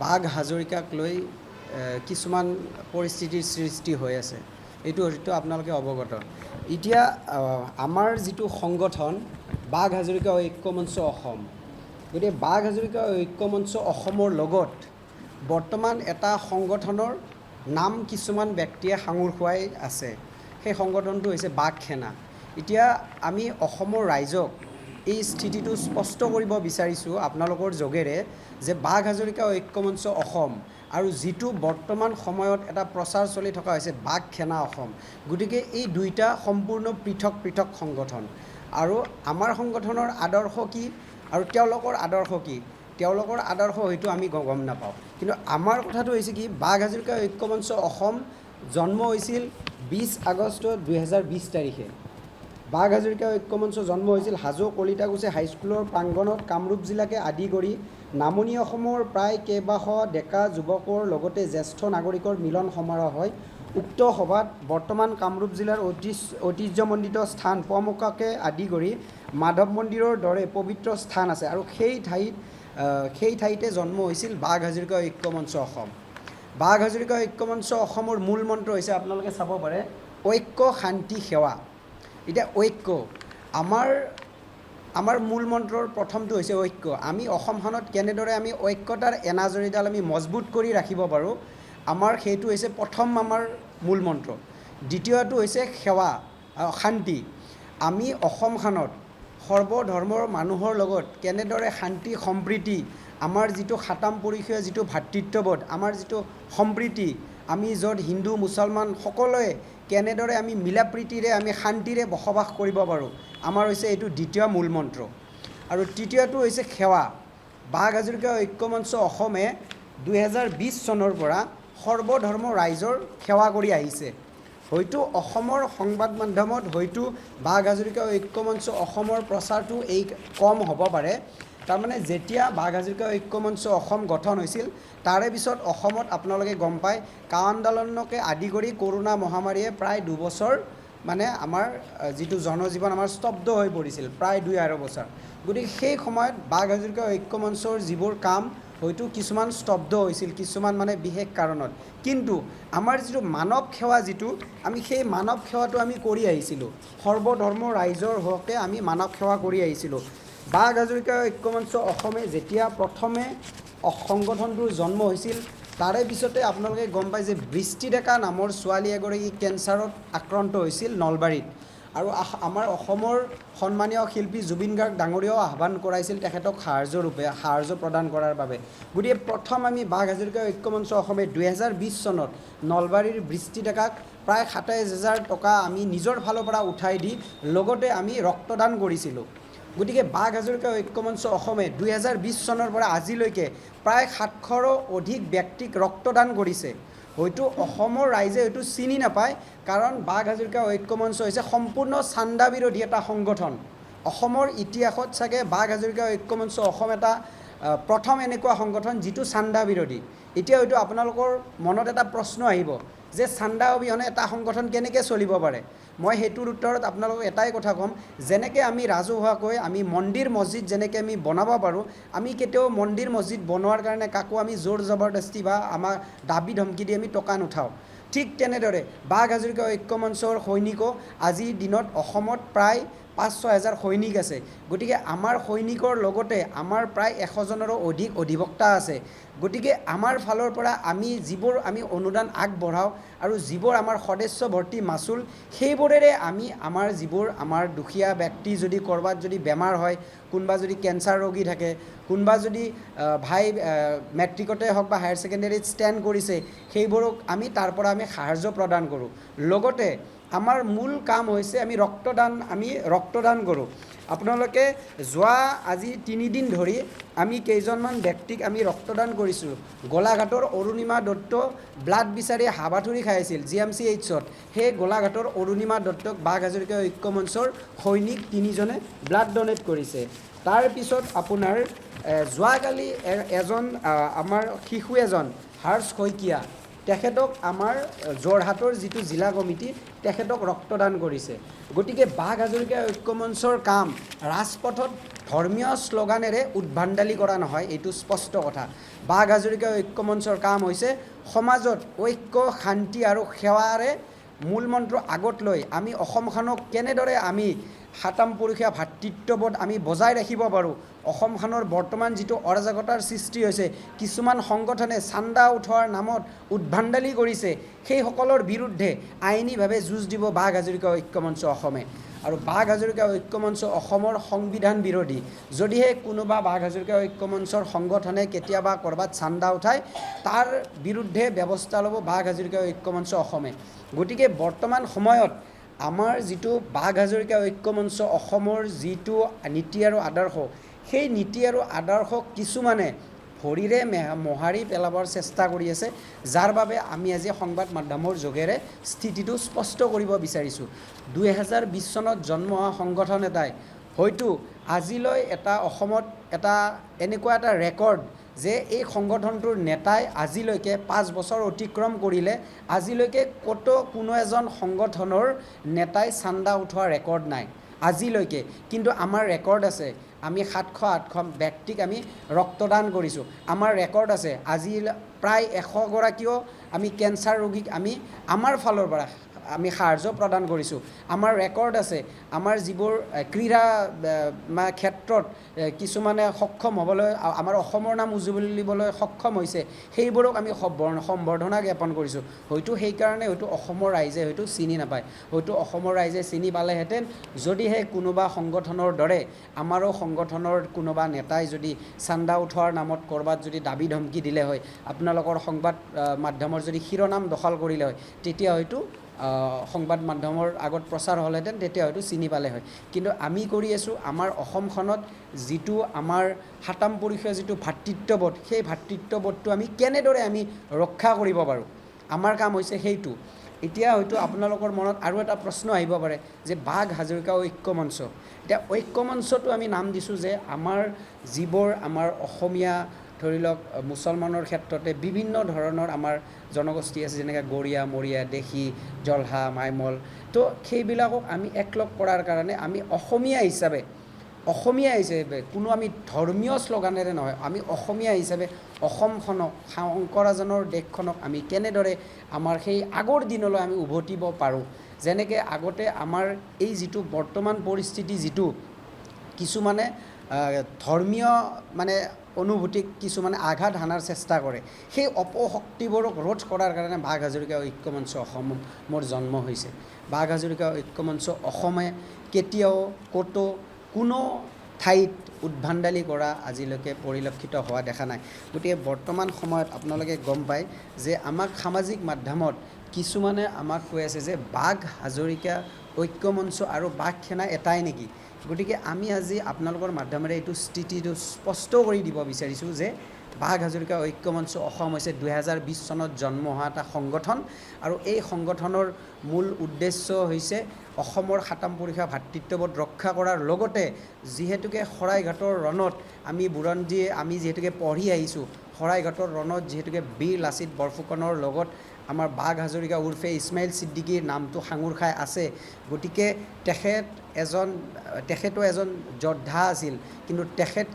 বাঘ হাজৰিকাক লৈ কিছুমান পৰিস্থিতিৰ সৃষ্টি হৈ আছে এইটো আপোনালোকে অৱগত এতিয়া আমাৰ যিটো সংগঠন বাঘ হাজৰিকা ঐক্য মঞ্চ অসম গতিকে বাঘ হাজৰিকা ঐক্য মঞ্চ অসমৰ লগত বৰ্তমান এটা সংগঠনৰ নাম কিছুমান ব্যক্তিয়ে সাঙুৰ খুৱাই আছে সেই সংগঠনটো হৈছে বাঘ সেনা এতিয়া আমি অসমৰ ৰাইজক এই স্থিতিটো স্পষ্ট কৰিব বিচাৰিছোঁ আপোনালোকৰ যোগেৰে যে বাঘ হাজৰিকা ঐক্য মঞ্চ অসম আৰু যিটো বৰ্তমান সময়ত এটা প্ৰচাৰ চলি থকা হৈছে বাঘ সেনা অসম গতিকে এই দুইটা সম্পূৰ্ণ পৃথক পৃথক সংগঠন আৰু আমাৰ সংগঠনৰ আদৰ্শ কি আৰু তেওঁলোকৰ আদৰ্শ কি তেওঁলোকৰ আদৰ্শ হয়তো আমি গম নাপাওঁ কিন্তু আমাৰ কথাটো হৈছে কি বাঘ হাজৰিকা ঐক্য মঞ্চ অসম জন্ম হৈছিল 20 আগষ্ট 2020 তাৰিখে বাঘ হাজৰিকা ঐক্য মঞ্চ জন্ম হৈছিল হাজো কলিতাকুছি হাইস্কুলৰ প্ৰাংগণত কামৰূপ জিলাকে আদি কৰি নামনি অসমৰ প্ৰায় কেইবাশ ডেকা যুৱকৰ লগতে জ্যেষ্ঠ নাগৰিকৰ মিলন সমাৰোহ হয় উক্ত সভাত বৰ্তমান কামৰূপ জিলাৰ ঐতিহ্যমণ্ডিত স্থান পুৱামক্কাকে আদি কৰি মাধৱ মন্দিৰৰ দৰে পবিত্ৰ স্থান আছে আৰু সেই ঠাইতে জন্ম হৈছিল বাঘ হাজৰিকা ঐক্য মঞ্চ অসম বাঘ হাজৰিকা ঐক্য মঞ্চ অসমৰ মূল মন্ত্ৰ হৈছে আপোনালোকে চাব পাৰে ঐক্য শান্তি সেৱা এতিয়া ঐক্য আমাৰ মূল মন্ত্ৰৰ প্ৰথমটো হৈছে ঐক্য আমি অসমখনত কেনেদৰে আমি ঐক্যতাৰ এনাজৰীডাল আমি মজবুত কৰি ৰাখিব পাৰোঁ আমাৰ সেইটো হৈছে প্ৰথম আমাৰ মূল মন্ত্ৰ দ্বিতীয়টো হৈছে সেৱা শান্তি আমি অসমখনত সৰ্বধৰ্মৰ মানুহৰ লগত কেনেদৰে শান্তি সম্প্ৰীতি আমাৰ যিটো খাতাম পৰিষীয় যিটো ভাতৃত্ববোধ আমাৰ যিটো সম্প্ৰীতি আমি য'ত হিন্দু মুছলমান সকলোৱে কেনেদৰে আমি মিলা প্ৰীতিৰে আমি শান্তিৰে বসবাস কৰিব পাৰোঁ আমাৰ হৈছে এইটো দ্বিতীয় মূল মন্ত্ৰ আৰু তৃতীয়টো হৈছে সেৱা বাঘ হাজৰিকা ঐক্য মঞ্চ অসমে 2020 চনৰ পৰা সৰ্বধৰ্ম ৰাইজৰ সেৱা কৰি আহিছে হয়তো অসমৰ সংবাদ মাধ্যমত হয়তো বাঘ হাজৰিকা ঐক্য মঞ্চ অসমৰ প্ৰচাৰটো এই কম হ'ব পাৰে তাৰমানে যেতিয়া বাঘ হাজৰিকা ঐক্য মঞ্চ অসম গঠন হৈছিল তাৰে পিছত অসমত আপোনালোকে গম পায় কাঁ আন্দোলনকে আদি কৰি কৰোণা মহামাৰীয়ে প্ৰায় 2 বছৰ মানে আমাৰ যিটো জনজীৱন আমাৰ স্তব্ধ হৈ পৰিছিল প্ৰায় 2.5 বছৰ গতিকে সেই সময়ত বাঘ হাজৰিকা ঐক্য মঞ্চৰ যিবোৰ কাম হয়তো কিছুমান স্তব্ধ হৈছিল কিছুমান মানে বিশেষ কাৰণত কিন্তু আমাৰ যিটো মানৱ সেৱা যিটো আমি সেই মানৱ সেৱাটো আমি কৰি আহিছিলোঁ সৰ্বধৰ্ম ৰাইজৰ হকে আমি মানৱ সেৱা কৰি আহিছিলোঁ বাঘ হাজৰিকা ঐক্য মঞ্চ অসমে যেতিয়া প্ৰথমে সংগঠনটোৰ জন্ম হৈছিল তাৰে পিছতে আপোনালোকে গম পায় যে বৃষ্টি ডেকা নামৰ ছোৱালী এগৰাকী কেঞ্চাৰত আক্ৰান্ত হৈছিল নলবাৰীত আৰু আমাৰ অসমৰ সন্মানীয় শিল্পী জুবিন গাৰ্গ ডাঙৰীয়াও আহ্বান কৰাইছিল তেখেতক সাহাৰ্য প্ৰদান কৰাৰ বাবে গতিকে প্ৰথম আমি বাঘ হাজৰিকা ঐক্য মঞ্চ অসমে 2020 চনত নলবাৰীৰ বৃষ্টি ডেকাক প্ৰায় 27,000 টকা আমি নিজৰ ফালৰ পৰা উঠাই দি লগতে আমি ৰক্তদান কৰিছিলোঁ গতিকে বাঘ হাজৰিকা ঐক্য মঞ্চ অসমে 2020 চনৰ পৰা আজিলৈকে প্ৰায় 700ৰো অধিক ব্যক্তিক ৰক্তদান কৰিছে হয়তো অসমৰ ৰাইজে হয়তো চিনি নাপায় কাৰণ বাঘ হাজৰিকা ঐক্য মঞ্চ হৈছে সম্পূৰ্ণ চান্দা বিৰোধী এটা সংগঠন অসমৰ ইতিহাসত চাগে বাঘ হাজৰিকা ঐক্য মঞ্চ অসম এটা প্ৰথম এনেকুৱা সংগঠন যিটো চান্দা বিৰোধী এতিয়া হয়তো আপোনালোকৰ মনত এটা প্ৰশ্ন আহিব যে চান্দা অবিহনে এটা সংগঠন কেনেকৈ চলিব পাৰে মই হেতুৰ উত্তৰত আপোনালোকক এটাই কথা ক'ম যেনেকৈ আমি ৰাজহুৱাকৈ আমি মন্দিৰ মছজিদ যেনেকৈ আমি বনাব পাৰোঁ আমি কেতিয়াও মন্দিৰ মছজিদ বনোৱাৰ কাৰণে কাকো আমি জোৰ জবৰদস্তি বা আমাৰ দাবী ধমকি দি আমি টকা নুঠাওঁ ঠিক তেনেদৰে বাঘ হাজৰিকা ঐক্য মঞ্চৰ সৈনিকো আজিৰ দিনত অসমত প্ৰায় 5-6 হাজাৰ সৈনিক আছে গতিকে আমাৰ সৈনিকৰ লগতে আমাৰ প্ৰায় 100জনৰো অধিক অধিবক্তা আছে গতিকে আমাৰ ফালৰ পৰা আমি যিবোৰ আমি অনুদান আগবঢ়াওঁ আৰু যিবোৰ আমাৰ সদস্য ভৰ্তি মাচুল সেইবোৰেৰে আমি আমাৰ যিবোৰ আমাৰ দুখীয়া ব্যক্তি যদি ক'ৰবাত যদি বেমাৰ হয় কোনোবা যদি কেঞ্চাৰ ৰোগী থাকে কোনোবা যদি ভাই মেট্ৰিকতে হওক বা হায়াৰ ছেকেণ্ডেৰীত ষ্টেণ্ড কৰিছে সেইবোৰক আমি তাৰ পৰা আমি সাহাৰ্য প্ৰদান কৰোঁ লগতে আমাৰ মূল কাম হৈছে আমি ৰক্তদান কৰোঁ আপোনালোকে যোৱা আজি 3 দিন ধৰি আমি কেইজনমান ব্যক্তিক আমি ৰক্তদান কৰিছোঁ গোলাঘাটৰ অৰুণিমা দত্ত ব্লাড বিচাৰি হাবাথুৰি খাই আছিল GMCHত সেই গোলাঘাটৰ অৰুণিমা দত্তক বাঘ হাজৰিকা ঐক্য মঞ্চৰ সৈনিক 3জনে ব্লাড ডনেট কৰিছে তাৰপিছত আপোনাৰ যোৱাকালি এজন আমাৰ শিশু এজন হৰ্ষ শইকীয়া তেখেতক আমাৰ যোৰহাটৰ যিটো জিলা কমিটি তেখেতক ৰক্তদান কৰিছে গতিকে বাঘ হাজৰিকা ঐক্য মঞ্চৰ কাম ৰাজপথত ধৰ্মীয় শ্লোগানেৰে উদ্ভণ্ডালি কৰা নহয়, এইটো স্পষ্ট কথা। বাঘ হাজৰিকা ঐক্য মঞ্চৰ কাম হৈছে সমাজত ঐক্য, শান্তি আৰু সেৱাৰে মূল মন্ত্ৰ আগত লৈ আমি অসমখনক কেনেদৰে আমি সাতামপুৰুষীয়া ভাতৃত্ববোধ আমি বজাই ৰাখিব পাৰোঁ। অসমখনৰ বৰ্তমান যিটো অৰাজকতাৰ সৃষ্টি হৈছে, কিছুমান সংগঠনে চান্দা উঠোৱাৰ নামত উদ্ভণ্ডালি কৰিছে, সেইসকলৰ বিৰুদ্ধে আইনীভাৱে যুঁজ দিব বাঘ হাজৰিকা ঐক্য মঞ্চ অসমে। আৰু বাঘ হাজৰিকা ঐক্য মঞ্চ অসমৰ সংবিধান বিৰোধী। যদিহে কোনোবা বাঘ হাজৰিকা ঐক্য মঞ্চৰ সংগঠনে কেতিয়াবা ক'ৰবাত চান্দা উঠায়, তাৰ বিৰুদ্ধে ব্যৱস্থা ল'ব বাঘ হাজৰিকা ঐক্য মঞ্চ অসমে। গতিকে বৰ্তমান সময়ত আমাৰ যিটো বাঘ হাজৰিকা ঐক্য মঞ্চ অসমৰ যিটো নীতি আৰু আদৰ্শ, সেই নীতি আৰু আদৰ্শক কিছুমানে ভৰিৰে মোহাৰি পেলাবৰ চেষ্টা কৰি আছে, যাৰ বাবে আমি আজি সংবাদ মাধ্যমৰ যোগেৰে স্থিতিটো স্পষ্ট কৰিব বিচাৰিছোঁ। 2020 চনত জন্ম হোৱা সংগঠন এটাই হয়তো আজিলৈ এটা অসমত এটা এনেকুৱা এটা ৰেকৰ্ড যে এই সংগঠনটোৰ নেতাই আজিলৈকে 5 বছৰ অতিক্ৰম কৰিলে আজিলৈকে ক'তো কোনো এজন সংগঠনৰ নেতাই চান্দা উঠোৱা ৰেকৰ্ড নাই আজিলৈকে। কিন্তু আমাৰ ৰেকৰ্ড আছে, আমি 700-800 ব্যক্তিক আমি ৰক্তদান কৰিছোঁ। আমাৰ ৰেকৰ্ড আছে, আজি প্ৰায় 100 গৰাকীও আমি কেঞ্চাৰ ৰোগীক আমি আমাৰ ফালৰ পৰা আমি সাহায্য প্ৰদান কৰিছোঁ। আমাৰ ৰেকৰ্ড আছে, আমাৰ যিবোৰ ক্ৰীড়া ক্ষেত্ৰত কিছুমানে সক্ষম হ'বলৈ, আমাৰ অসমৰ নাম উজ্বলিবলৈ সক্ষম হৈছে, সেইবোৰক আমি সম্বৰ্ধনা জ্ঞাপন কৰিছোঁ। হয়তো সেইকাৰণে হয়তো অসমৰ ৰাইজে হয়তো চিনি নাপায়, হয়তো অসমৰ ৰাইজে চিনি পালেহেঁতেন যদিহে কোনোবা সংগঠনৰ দৰে আমাৰো সংগঠনৰ কোনোবা নেতাই যদি চান্দা উঠোৱাৰ নামত ক'ৰবাত যদি দাবী ধমকি দিলে হয়, আপোনালোকৰ সংবাদ মাধ্যমৰ যদি শিৰোনাম দখল কৰিলে হয়, তেতিয়া হয়তো সংবাদ মাধ্যমৰ আগত প্ৰচাৰ হ'লহেঁতেন, তেতিয়া হয়তো চিনি পালে হয়। কিন্তু আমি কৰি আছোঁ আমাৰ অসমখনত যিটো আমাৰ সাতামপুৰুষীয়া যিটো ভাতৃত্ববোধ, সেই ভাতৃত্ববোধটো আমি কেনেদৰে আমি ৰক্ষা কৰিব পাৰোঁ, আমাৰ কাম হৈছে সেইটো। এতিয়া হয়তো আপোনালোকৰ মনত আৰু এটা প্ৰশ্ন আহিব পাৰে যে বাঘ হাজৰিকা ঐক্য মঞ্চ, এতিয়া ঐক্য মঞ্চটো আমি নাম দিছোঁ যে আমাৰ যিবোৰ আমাৰ অসমীয়া ধৰি লওক মুছলমানৰ ক্ষেত্ৰতে বিভিন্ন ধৰণৰ আমাৰ জনগোষ্ঠী আছে, যেনেকৈ গৰীয়া, মৰীয়া, দেশী, জলহা, মাইমল, তো সেইবিলাকক আমি একলগ কৰাৰ কাৰণে আমি অসমীয়া হিচাপে কোনো আমি ধৰ্মীয় শ্লোগানেৰে নহয়, আমি অসমীয়া হিচাপে অসমখনক, শংকৰাজনৰ দেশখনক আমি কেনেদৰে আমাৰ সেই আগৰ দিনলৈ আমি উভতিব পাৰোঁ। যেনেকৈ আগতে আমাৰ এই যিটো বৰ্তমান পৰিস্থিতি, যিটো কিছুমানে ধৰ্মীয় অনুভূতিক কিছুমানে আঘাত হানাৰ চেষ্টা কৰে, সেই অপশক্তিবোৰক ৰোধ কৰাৰ কাৰণে বাঘ হাজৰিকা ঐক্য মঞ্চ অসমৰ জন্ম হৈছে। বাঘ হাজৰিকা ঐক্য মঞ্চ অসমে কেতিয়াও ক'তো কোনো ঠাইত উদ্ভণ্ডালি কৰা আজিলৈকে পৰিলক্ষিত হোৱা দেখা নাই। গতিকে বৰ্তমান সময়ত আপোনালোকে গম পায় যে আমাক সামাজিক মাধ্যমত কিছুমানে আমাক কৈ আছে যে বাঘ হাজৰিকা ঐক্য মঞ্চ আৰু বাঘ সেনা এটাই নেকি। গতিকে আমি আজি আপোনালোকৰ মাধ্যমেৰে এইটো স্থিতিটো স্পষ্ট কৰি দিব বিচাৰিছোঁ যে বাঘ হাজৰিকা ঐক্য মঞ্চ অসম হৈছে 2020 চনত জন্ম হোৱা এটা সংগঠন, আৰু এই সংগঠনৰ মূল উদ্দেশ্য হৈছে অসমৰ সাতামপুৰুষীয়া ভাতৃত্ববোধ ৰক্ষা কৰাৰ লগতে যিহেতুকে শৰাইঘাটৰ ৰণত আমি যিহেতুকে পঢ়ি আহিছোঁ, শৰাইঘাটৰ ৰণত যিহেতুকে বীৰ লাচিত বৰফুকনৰ লগত আমাৰ বাঘ হাজৰিকা উৰ্ফে ইছমাইল ছিদ্দিকীৰ নামটো সাঙুৰ খাই আছে। গতিকে তেখেতো এজন যোদ্ধা আছিল, কিন্তু তেখেত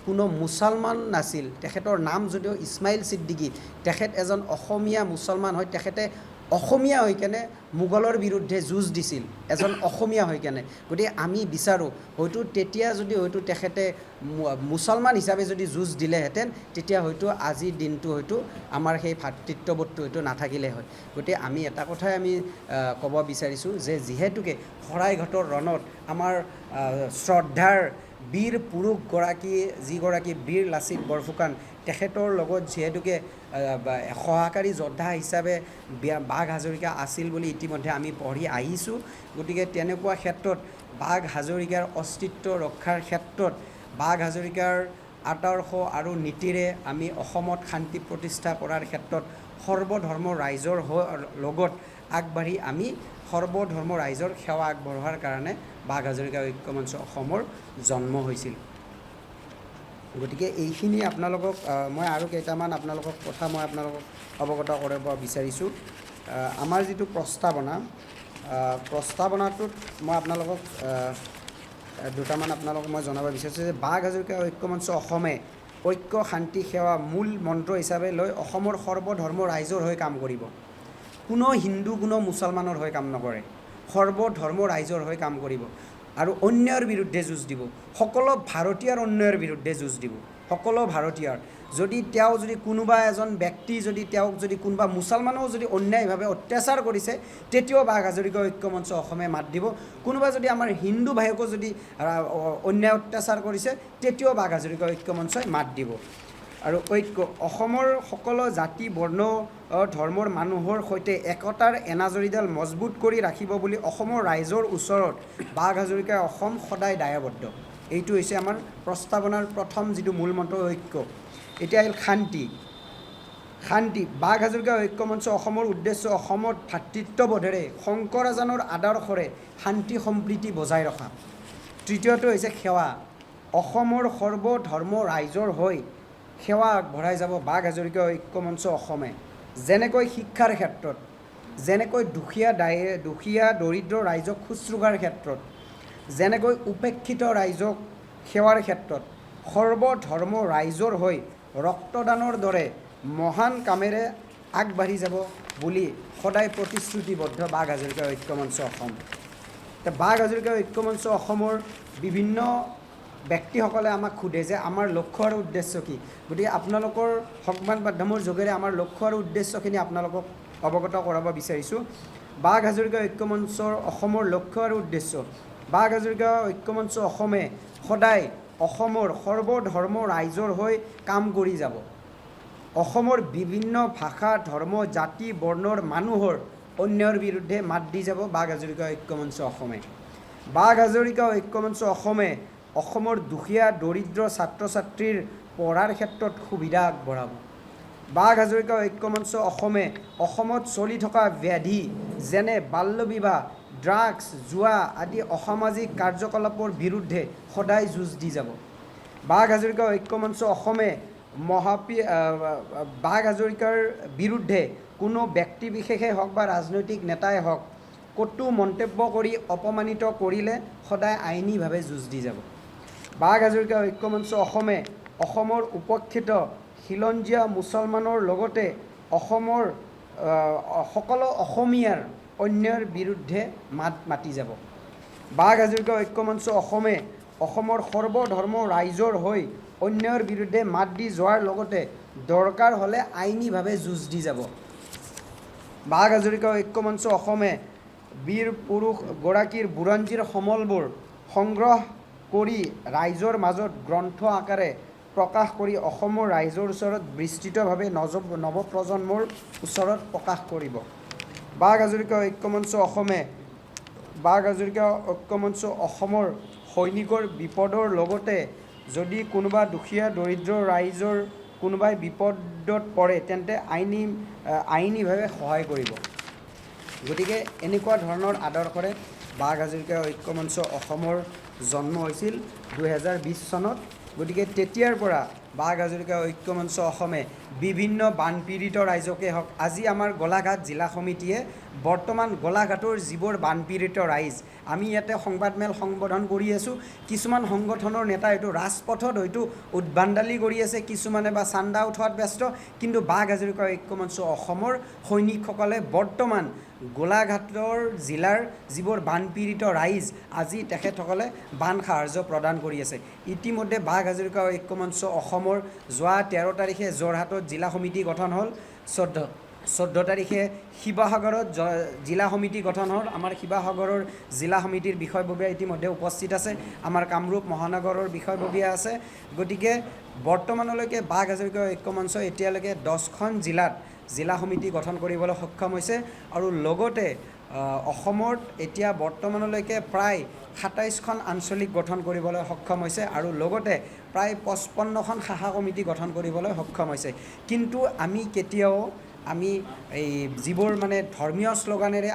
কোনো মুছলমান নাছিল। তেখেতৰ নাম যদিও ইছমাইল ছিদ্দিকী, তেখেত এজন অসমীয়া মুছলমান হৈ তেখেতে অসমীয়া হৈ কেনে মোগলৰ বিৰুদ্ধে যুঁজ দিছিল, এজন অসমীয়া হৈ কেনে। গতিকে আমি বিচাৰোঁ হয়তো তেতিয়া যদি হয়তো তেখেতে মুছলমান হিচাপে যদি যুঁজ দিলেহেঁতেন, তেতিয়া হয়তো আজিৰ দিনটো হয়তো আমাৰ সেই ভাতৃত্ববোধটো হয়তো নাথাকিলে হয়। গতিকে আমি এটা কথাই আমি ক'ব বিচাৰিছোঁ যে যিহেতুকে শৰাইঘাটৰ ৰণত আমাৰ শ্ৰদ্ধাৰ বীৰ পুৰুষগৰাকী, যিগৰাকী বীৰ লাচিত বৰফুকন, তেখেতৰ লগত যিহেতুকে সহকাৰী যোদ্ধা হিচাপে বাঘ হাজৰিকা আছিল বুলি ইতিমধ্যে আমি পঢ়ি আহিছোঁ। গতিকে তেনেকুৱা ক্ষেত্ৰত বাঘ হাজৰিকাৰ অস্তিত্ব ৰক্ষাৰ ক্ষেত্ৰত বাঘ হাজৰিকাৰ আদৰ্শ আৰু নীতিৰে আমি অসমত শান্তি প্ৰতিষ্ঠা কৰাৰ ক্ষেত্ৰত সৰ্বধৰ্ম ৰাইজৰ লগত আগবাঢ়ি আমি সৰ্বধৰ্ম ৰাইজৰ সেৱা আগবঢ়োৱাৰ কাৰণে বাঘ হাজৰিকা ঐক্য মঞ্চ অসমৰ জন্ম হৈছিল। গতিকে এইখিনি আপোনালোকক মই আৰু কেইটামান কথা মই আপোনালোকক অৱগত কৰিব বিচাৰিছোঁ। আমাৰ যিটো প্ৰস্তাৱনাটোত মই আপোনালোকক দুটামান আপোনালোকক মই জনাব বিচাৰিছোঁ যে বাঘ হাজৰিকা ঐক্য মঞ্চ অসমে ঐক্য শান্তি সেৱা মূল মন্ত্ৰ হিচাপে লৈ অসমৰ সৰ্বধৰ্ম ৰাইজৰ হৈ কাম কৰিব। কোনো হিন্দু কোনো মুছলমানৰ হৈ কাম নকৰে, সৰ্বধৰ্ম ৰাইজৰ হৈ কাম কৰিব আৰু অন্যায়ৰ বিৰুদ্ধে যুঁজ দিব। সকলো ভাৰতীয়ৰ অন্যায়ৰ বিৰুদ্ধে যুঁজ দিব, সকলো ভাৰতীয়ৰ। যদি কোনোবা এজন ব্যক্তি তেওঁক কোনোবা মুছলমানেও অন্যায়ভাৱে অত্যাচাৰ কৰিছে, তেতিয়াও বাঘ হাজৰিকা ঐক্য মঞ্চ অসমে মাত দিব। কোনোবা আমাৰ হিন্দু ভাইকো অন্যায় অত্যাচাৰ কৰিছে, তেতিয়াও বাঘ হাজৰিকা ঐক্য মঞ্চই মাত দিব। আৰু অসমৰ সকলো জাতি বৰ্ণ ধৰ্মৰ মানুহৰ সৈতে একতাৰ এনাজৰীডাল মজবুত কৰি ৰাখিব বুলি অসমৰ ৰাইজৰ ওচৰত বাঘ হাজৰিকা অসম সদায় দায়বদ্ধ। এইটো হৈছে আমাৰ প্ৰস্তাৱনাৰ প্ৰথম মূল মন্ত্ৰ ঐক্য। এতিয়া আহিল শান্তি। বাঘ হাজৰিকা ঐক্য মঞ্চ অসমৰ উদ্দেশ্য অসমত ভাতৃত্ববোধেৰে শংকৰাজানৰ আদৰ্শৰে শান্তি সম্প্ৰীতি বজাই ৰখা। তৃতীয়টো হৈছে সেৱা। অসমৰ সৰ্বধৰ্ম ৰাইজৰ হৈ সেৱা আগবঢ়াই যাব বাঘ হাজৰিকা ঐক্য মঞ্চ অসমে। যেনেকৈ শিক্ষাৰ ক্ষেত্ৰত, যেনেকৈ দুখীয়া দৰিদ্ৰ ৰাইজক শুশ্ৰূষাৰ ক্ষেত্ৰত, যেনেকৈ উপেক্ষিত ৰাইজক সেৱাৰ ক্ষেত্ৰত সৰ্বধৰ্ম ৰাইজৰ হৈ ৰক্তদানৰ দৰে মহান কামেৰে আগবাঢ়ি যাব বুলি সদায় প্ৰতিশ্ৰুতিবদ্ধ বাঘ হাজৰিকা ঐক্য মঞ্চ অসম। বাঘ হাজৰিকা ঐক্য মঞ্চ অসমৰ বিভিন্ন ব্যক্তিসকলে আমাক সোধে যে আমাৰ লক্ষ্য আৰু উদ্দেশ্য কি। গতিকে আপোনালোকৰ সংবাদ মাধ্যমৰ যোগেৰে আমাৰ লক্ষ্য আৰু উদ্দেশ্যখিনি আপোনালোকক অৱগত কৰাব বিচাৰিছোঁ। বাঘ হাজৰিকা ঐক্য মঞ্চৰ অসমৰ লক্ষ্য আৰু উদ্দেশ্য: বাঘ হাজৰিকা ঐক্য মঞ্চ অসমে সদায় অসমৰ সৰ্বধৰ্ম ৰাইজৰ হৈ কাম কৰি যাব। অসমৰ বিভিন্ন ভাষা ধৰ্ম জাতি বৰ্ণৰ মানুহৰ অন্যায়ৰ বিৰুদ্ধে মাত দি যাব বাঘ হাজৰিকা ঐক্য মঞ্চ অসমে। বাঘ হাজৰিকা ঐক্য মঞ্চ অসমে অসমৰ দুখীয়া দৰিদ্ৰ ছাত্ৰ ছাত্ৰীৰ পঢ়াৰ ক্ষেত্ৰত সুবিধা আগবঢ়াব। বাঘ হাজৰিকা ঐক্য মঞ্চ অসমে অসমত চলি থকা ব্যাধি যেনে বাল্যবিবাহ, ড্ৰাগছ, জুৱা আদি অসামাজিক কাৰ্যকলাপৰ বিৰুদ্ধে সদায় যুঁজ দি যাব। বাঘ হাজৰিকা ঐক্য মঞ্চ অসমে বাঘ হাজৰিকাৰ বিৰুদ্ধে কোনো ব্যক্তি বিশেষেই হওক বা ৰাজনৈতিক নেতাই হওক কটু মন্তব্য কৰি অপমানিত কৰিলে সদায় আইনীভাৱে যুঁজ দি যাব। বাঘ হাজৰিকা ঐক্য মঞ্চ অসমে অসমৰ উপেক্ষিত খিলঞ্জীয়া মুছলমানৰ লগতে অসমৰ সকলো অসমীয়াৰ অন্যায়ৰ বিৰুদ্ধে মাত মাতি যাব। বাঘ হাজৰিকা ঐক্য মঞ্চ অসমে অসমৰ সৰ্বধৰ্ম ৰাইজৰ হৈ অন্যায়ৰ বিৰুদ্ধে মাত দি যোৱাৰ লগতে দৰকাৰ হ'লে আইনীভাৱে যুঁজ দি যাব। বাঘ হাজৰিকা ঐক্য মঞ্চ অসমে বীৰ পুৰুষগৰাকীৰ বুৰঞ্জীৰ সমলবোৰ সংগ্ৰহ কৰি ৰাইজৰ মাজত গ্ৰন্থ আকাৰে প্ৰকাশ কৰি অসমৰ ৰাইজৰ ওচৰত বিস্তৃতভাৱে নৱপ্ৰজন্মৰ ওচৰত প্ৰকাশ কৰিব। বাঘ হাজৰিকা ঐক্য মঞ্চ অসমৰ সৈনিকৰ বিপদৰ লগতে যদি কোনোবা দুখীয়া দৰিদ্ৰ ৰাইজৰ কোনোবাই বিপদত পৰে তেন্তে আইনীভাৱে সহায় কৰিব। গতিকে এনেকুৱা ধৰণৰ আদৰ্শৰে বাঘ হাজৰিকা ঐক্য মঞ্চ অসমৰ জন্ম হৈছিল 2020 চনত। গতিকে তেতিয়াৰ পৰা বাঘ হাজৰিকা ঐক্য মঞ্চ অসমে বিভিন্ন বানপীড়িত ৰাইজকে হওক, আজি আমাৰ গোলাঘাট জিলা সমিতিয়ে বৰ্তমান গোলাঘাটৰ যিবোৰ বানপীড়িত ৰাইজ, আমি ইয়াতে সংবাদমেল সম্বোধন কৰি আছোঁ। কিছুমান সংগঠনৰ নেতা হয়তো ৰাজপথত হয়তো উদ্ভণ্ডালি কৰি আছে, কিছুমানে বা চান্দা উঠোৱাত ব্যস্ত, কিন্তু বাঘ হাজৰিকা ঐক্য মঞ্চ অসমৰ সৈনিকসকলে বৰ্তমান গোলাঘাটৰ জিলাৰ যিবোৰ বানপীড়িত ৰাইজ, আজি তেখেতসকলে বান সাহাৰ্য প্ৰদান কৰি আছে। ইতিমধ্যে বাঘ হাজৰিকা ঐক্য মঞ্চ অসমৰ যোৱা 13 তাৰিখে যোৰহাটত জিলা সমিতি গঠন হ'ল, 14 তাৰিখে শিৱসাগৰত জিলা সমিতি গঠন হ'ল। আমাৰ শিৱসাগৰৰ জিলা সমিতিৰ বিষয়ববীয়া ইতিমধ্যে উপস্থিত আছে, আমাৰ কামৰূপ মহানগৰৰ বিষয়ববীয়া আছে। গতিকে বৰ্তমানলৈকে বাঘ হাজৰিকা ঐক্য মঞ্চ এতিয়ালৈকে 10খন জিলাত জিলা সমিতি গঠন কৰিবলৈ সক্ষম হৈছে আৰু লগতে অসমত এতিয়া বৰ্তমানলৈকে প্ৰায় 27খন আঞ্চলিক গঠন কৰিবলৈ সক্ষম হৈছে আৰু লগতে প্ৰায় 55খন শাখা কমিটি গঠন কৰিবলৈ সক্ষম হৈছে। কিন্তু আমি কেতিয়াও এই যিবোৰ ধৰ্মীয় শ্লোগানেৰে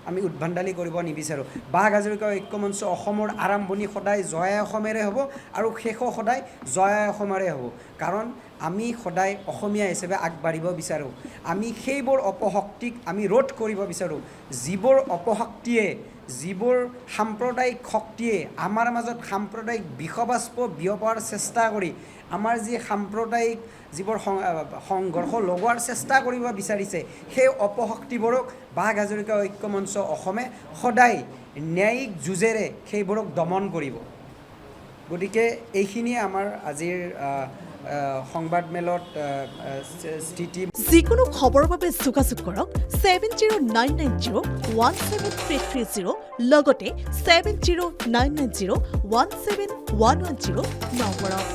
আমি উদ্ভণ্ডালি কৰিব নিবিচাৰোঁ। বাঘ হাজৰিকা ঐক্য মঞ্চ অসমৰ আৰম্ভণি সদায় জয় অসমেৰে হ'ব আৰু শেষো সদায় জয় অসমৰে হ'ব। কাৰণ আমি সদায় অসমীয়া হিচাপে আগবাঢ়িব বিচাৰোঁ। আমি সেইবোৰ অপশক্তিক আমি ৰোধ কৰিব বিচাৰোঁ, যিবোৰ অপশক্তিয়ে যিবোৰ সাম্প্ৰদায়িক শক্তিয়ে আমাৰ মাজত সাম্প্ৰদায়িক বিষবাষ্প বিয়পাৰ চেষ্টা কৰি আমাৰ যি সাম্প্ৰদায়িক যিবোৰ সংঘৰ্ষ লগোৱাৰ চেষ্টা কৰিব বিচাৰিছে সেই অপশক্তিবোৰক বাঘ হাজৰিকা ঐক্য মঞ্চ অসমে সদায় ন্যায়িক যুঁজেৰে সেইবোৰক দমন কৰিব। গতিকে এইখিনিয়ে আমাৰ আজিৰ সংবাদমেলত স্থিতি। যিকোনো খবৰৰ বাবে যোগাযোগ কৰক 7099017330 লগতে 7099017110 নম্বৰত।